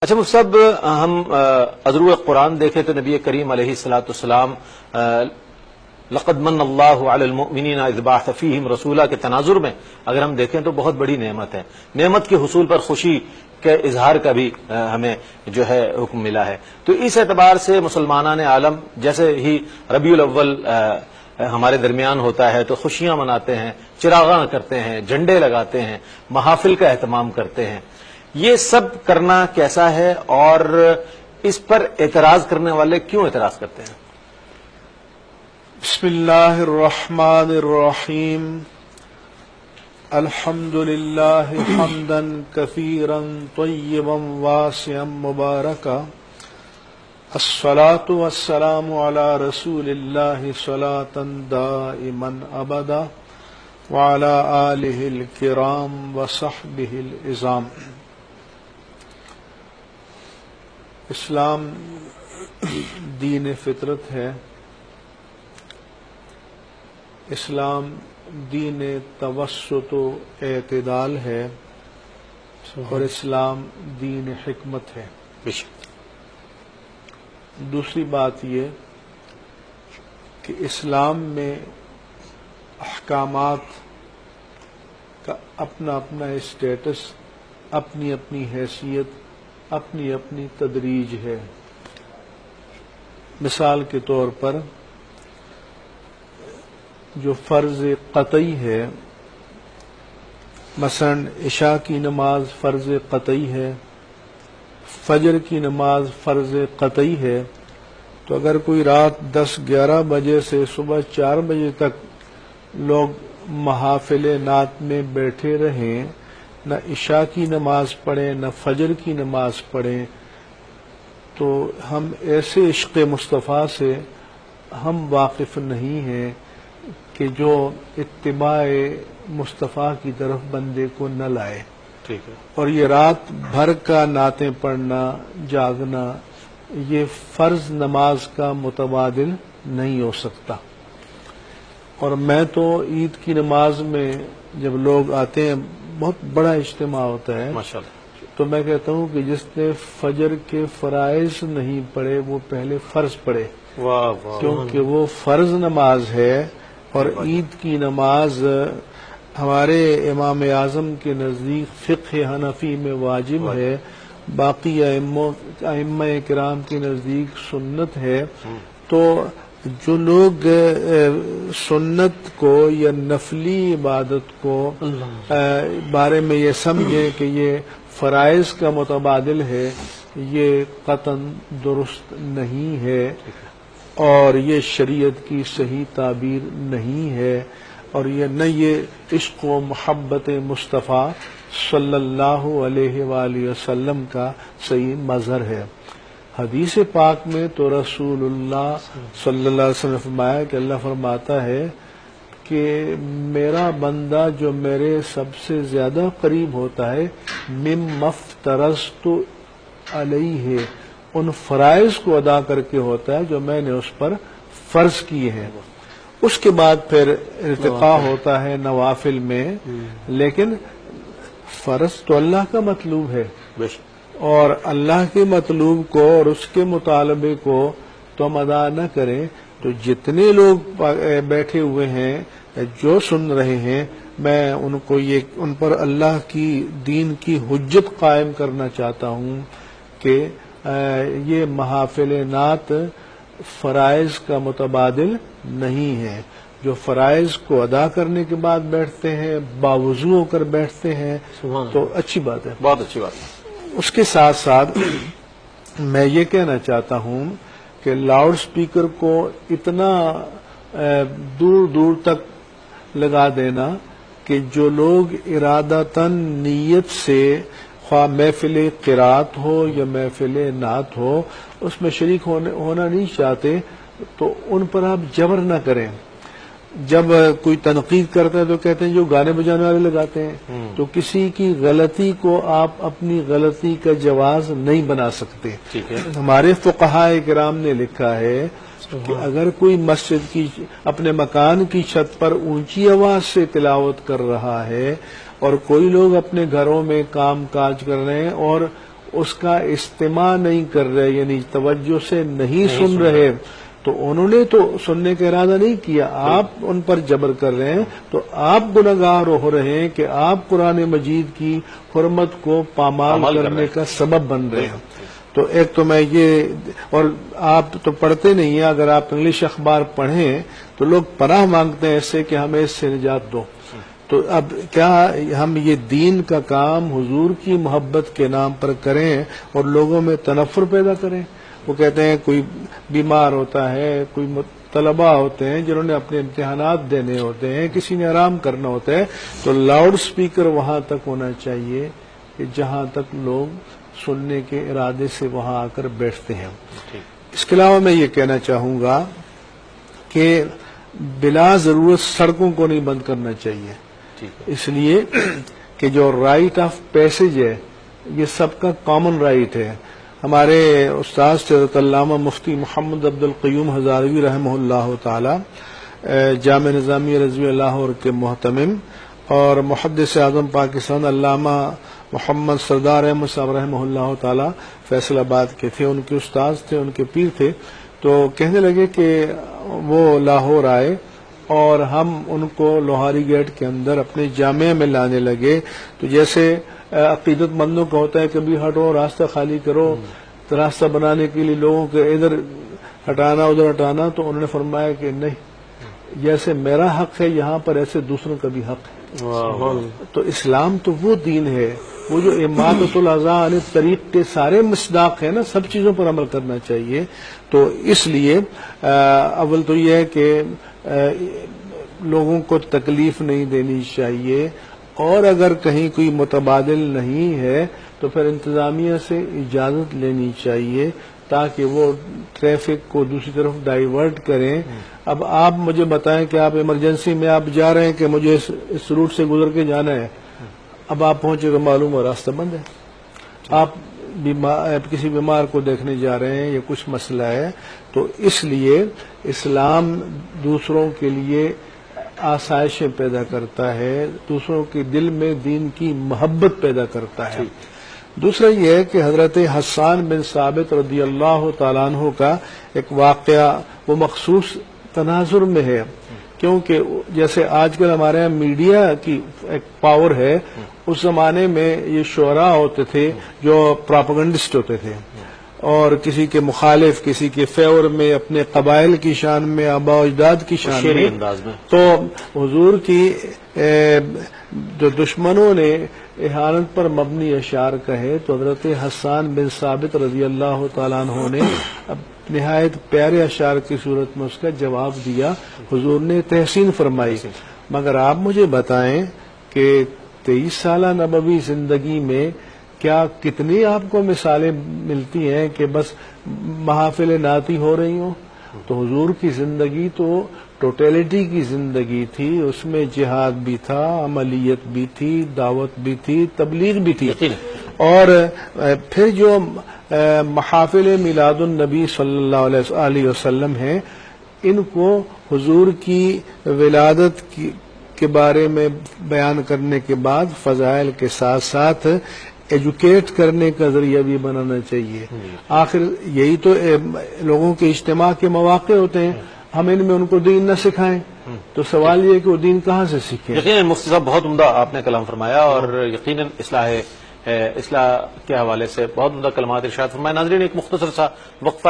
اچھا مفتی صاحب، ہم اضرو قرآن دیکھیں تو نبی کریم علیہ الصلوۃ والسلام لقد من اللہ علی المؤمنین اذ بعث فیہم رسولا کے تناظر میں اگر ہم دیکھیں تو بہت بڑی نعمت ہے. نعمت کے حصول پر خوشی کے اظہار کا بھی ہمیں جو ہے حکم ملا ہے. تو اس اعتبار سے مسلمانان عالم جیسے ہی ربیع الاول ہمارے درمیان ہوتا ہے تو خوشیاں مناتے ہیں، چراغاں کرتے ہیں، جھنڈے لگاتے ہیں، محافل کا اہتمام کرتے ہیں. یہ سب کرنا کیسا ہے اور اس پر اعتراض کرنے والے کیوں اعتراض کرتے ہیں؟ بسم اللہ الرحمن الرحیم. الحمد للہ حمدا کثیرا طیبا واسعا مبارکا. الصلاة والسلام علی رسول اللہ صلاة دائما ابدا وعلی آلہ الکرام وصحبہ العظام. اسلام دین فطرت ہے. اسلام دین توسط و اعتدال ہے اور اسلام دین حکمت ہے. دوسری بات یہ کہ اسلام میں احکامات کا اپنا اپنا اسٹیٹس، اپنی اپنی حیثیت، اپنی اپنی تدریج ہے. مثال کے طور پر جو فرض قطعی ہے، مثلا عشاء کی نماز فرض قطعی ہے، فجر کی نماز فرض قطعی ہے. تو اگر کوئی رات 10-11 بجے سے صبح 4 بجے تک لوگ محافل نعت میں بیٹھے رہیں، نہ عشاء کی نماز پڑھیں نہ فجر کی نماز پڑھیں، تو ہم ایسے عشق مصطفیٰ سے ہم واقف نہیں ہیں کہ جو اتباع مصطفیٰ کی طرف بندے کو نہ لائے. ٹھیک ہے. اور یہ رات بھر کا نعتیں پڑھنا، جاگنا، یہ فرض نماز کا متبادل نہیں ہو سکتا. اور میں تو عید کی نماز میں جب لوگ آتے ہیں، بہت بڑا اجتماع ہوتا ہے، ماشاءاللہ، تو میں کہتا ہوں کہ جس نے فجر کے فرائض نہیں پڑھے وہ پہلے فرض پڑھے. واہ واہ. کیونکہ وہ فرض نماز ہے. اور عید کی نماز ہمارے امام اعظم کے نزدیک فقہ حنفی میں واجب ہے، باقی ائمہ کرام کے نزدیک سنت ہے. تو جو لوگ سنت کو یا نفلی عبادت کو بارے میں یہ سمجھیں کہ یہ فرائض کا متبادل ہے، یہ قطعاً درست نہیں ہے اور یہ شریعت کی صحیح تعبیر نہیں ہے، اور یہ عشق و محبت مصطفیٰ صلی اللہ علیہ وآلہ وسلم کا صحیح مظہر ہے. حدیث پاک میں تو رسول اللہ صلی اللہ علیہ وسلم نے فرمایا کہ اللہ فرماتا ہے کہ میرا بندہ جو میرے سب سے زیادہ قریب ہوتا ہے، مما افترضت علیہ، ان فرائض کو ادا کر کے ہوتا ہے جو میں نے اس پر فرض کیے ہیں. اس کے بعد پھر ارتقاء ہوتا ہے نوافل میں، لیکن فرض تو اللہ کا مطلوب ہے، اور اللہ کے مطلوب کو اور اس کے مطالبے کو تو ہم ادا نہ کریں تو جتنے لوگ بیٹھے ہوئے ہیں جو سن رہے ہیں، میں ان پر اللہ کی دین کی حجت قائم کرنا چاہتا ہوں کہ یہ محافل نعت فرائض کا متبادل نہیں ہے. جو فرائض کو ادا کرنے کے بعد بیٹھتے ہیں، باوضو ہو کر بیٹھتے ہیں، تو اچھی بات ہے، بہت اچھی بات ہے. اس کے ساتھ ساتھ میں یہ کہنا چاہتا ہوں کہ لاؤڈ سپیکر کو اتنا دور دور تک لگا دینا کہ جو لوگ ارادتاً نیت سے خواہ محفل قرات ہو یا محفل نعت ہو اس میں شریک ہونا نہیں چاہتے، تو ان پر آپ جبر نہ کریں. جب کوئی تنقید کرتا ہے تو کہتے ہیں جو گانے بجانے والے لگاتے ہیں، تو کسی کی غلطی کو آپ اپنی غلطی کا جواز نہیں بنا سکتے. ہمارے فقہاء کرام نے لکھا ہے کہ اگر کوئی مسجد کی اپنے مکان کی چھت پر اونچی آواز سے تلاوت کر رہا ہے اور کوئی لوگ اپنے گھروں میں کام کاج کر رہے ہیں اور اس کا استماع نہیں کر رہے، یعنی توجہ سے نہیں سن رہے، تو انہوں نے تو سننے کا ارادہ نہیں کیا، آپ ان پر جبر کر رہے ہیں، تو آپ گنہگار ہو رہے ہیں کہ آپ قرآن مجید کی حرمت کو پامال کرنے کا سبب بن رہے ہیں۔ تو ایک تو میں یہ، اور آپ تو پڑھتے نہیں ہیں، اگر آپ انگلش اخبار پڑھیں تو لوگ پناہ مانگتے ہیں ایسے کہ ہمیں اس سے نجات دو۔ تو اب کیا ہم یہ دین کا کام حضور کی محبت کے نام پر کریں اور لوگوں میں تنفر پیدا کریں؟ وہ کہتے ہیں کوئی بیمار ہوتا ہے، کوئی طلباء ہوتے ہیں جنہوں نے اپنے امتحانات دینے ہوتے ہیں، کسی نے آرام کرنا ہوتا ہے، تو لاؤڈ سپیکر وہاں تک ہونا چاہیے کہ جہاں تک لوگ سننے کے ارادے سے وہاں آ کر بیٹھتے ہیں۔ اس کے علاوہ میں یہ کہنا چاہوں گا کہ بلا ضرورت سڑکوں کو نہیں بند کرنا چاہیے، اس لیے کہ جو رائٹ آف پیسج ہے یہ سب کا کامن رائٹ ہے۔ ہمارے استاد حضرت علامہ مفتی محمد عبد القیوم ہزاروی رحمہ اللہ تعالی، جامع نظامیہ رضوی اللہ کے محتمم، اور محدث اعظم پاکستان علامہ محمد سردار احمد صاحب رحمہ اللہ تعالی فیصل آباد کے تھے، ان کے استاد تھے، ان کے پیر تھے، تو کہنے لگے کہ وہ لاہور آئے اور ہم ان کو لوہاری گیٹ کے اندر اپنے جامعہ میں لانے لگے، تو جیسے عقیدت مندوں کا ہوتا ہے کبھی ہٹو راستہ خالی کرو، تو راستہ بنانے کے لیے لوگوں کے ادھر ہٹانا ادھر ہٹانا، تو انہوں نے فرمایا کہ نہیں، جیسے میرا حق ہے یہاں پر ایسے دوسروں کا بھی حق ہے۔ تو اسلام تو وہ دین ہے، وہ جو اماطۃ الاذى عن الطریق کے سارے مصداق ہیں نا، سب چیزوں پر عمل کرنا چاہیے۔ تو اس لیے اول تو یہ ہے کہ لوگوں کو تکلیف نہیں دینی چاہیے، اور اگر کہیں کوئی متبادل نہیں ہے تو پھر انتظامیہ سے اجازت لینی چاہیے تاکہ وہ ٹریفک کو دوسری طرف ڈائیورٹ کریں۔ اب آپ مجھے بتائیں کہ آپ ایمرجنسی میں آپ جا رہے ہیں کہ مجھے اس روٹ سے گزر کے جانا ہے، اب آپ پہنچے تو معلوم ہو راستہ بند ہے، آپ کسی بیمار کو دیکھنے جا رہے ہیں یا کچھ مسئلہ ہے، تو اس لیے اسلام دوسروں کے لیے آسائشیں پیدا کرتا ہے، دوسروں کے دل میں دین کی محبت پیدا کرتا ہے۔ دوسرا یہ ہے کہ حضرت حسان بن ثابت رضی اللہ تعالیٰ عنہ کا ایک واقعہ وہ مخصوص تناظر میں ہے، کیونکہ جیسے آج کل ہمارے یہاں میڈیا کی ایک پاور ہے، اس زمانے میں یہ شعراء ہوتے تھے جو پراپیگنڈسٹ ہوتے تھے، اور کسی کے مخالف، کسی کے فیور میں، اپنے قبائل کی شان میں، آباء و اجداد کی شان میں، تو حضور کی جو دشمنوں نے احانت پر مبنی اشعار کہے تو حضرت حسان بن ثابت رضی اللہ تعالیٰ عنہ نے نہایت پیارے اشعار کی صورت میں اس کا جواب دیا، حضور نے تحسین فرمائی۔ مگر آپ مجھے بتائیں کہ 23 سالہ نبوی زندگی میں کیا کتنی آپ کو مثالیں ملتی ہیں کہ بس محافل نعتی ہو رہی ہوں؟ تو حضور کی زندگی تو ٹوٹیلٹی کی زندگی تھی، اس میں جہاد بھی تھا، عملیت بھی تھی، دعوت بھی تھی، تبلیغ بھی تھی، اور پھر جو محافل میلاد النبی صلی اللہ علیہ وسلم ہیں، ان کو حضور کی ولادت کے بارے میں بیان کرنے کے بعد فضائل کے ساتھ ساتھ ایجوکیٹ کرنے کا ذریعہ بھی بنانا چاہیے۔ آخر یہی تو لوگوں کے اجتماع کے مواقع ہوتے ہیں، ہم ان میں ان کو دین نہ سکھائیں تو سوال یہ ہے کہ وہ دین کہاں سے سیکھیں؟ یقیناً مفتی صاحب بہت عمدہ آپ نے کلام فرمایا، اور یقیناً اصلاح کے حوالے سے بہت عمدہ کلمات ارشاد فرمایا۔ ناظرین ایک مختصر سا وقفہ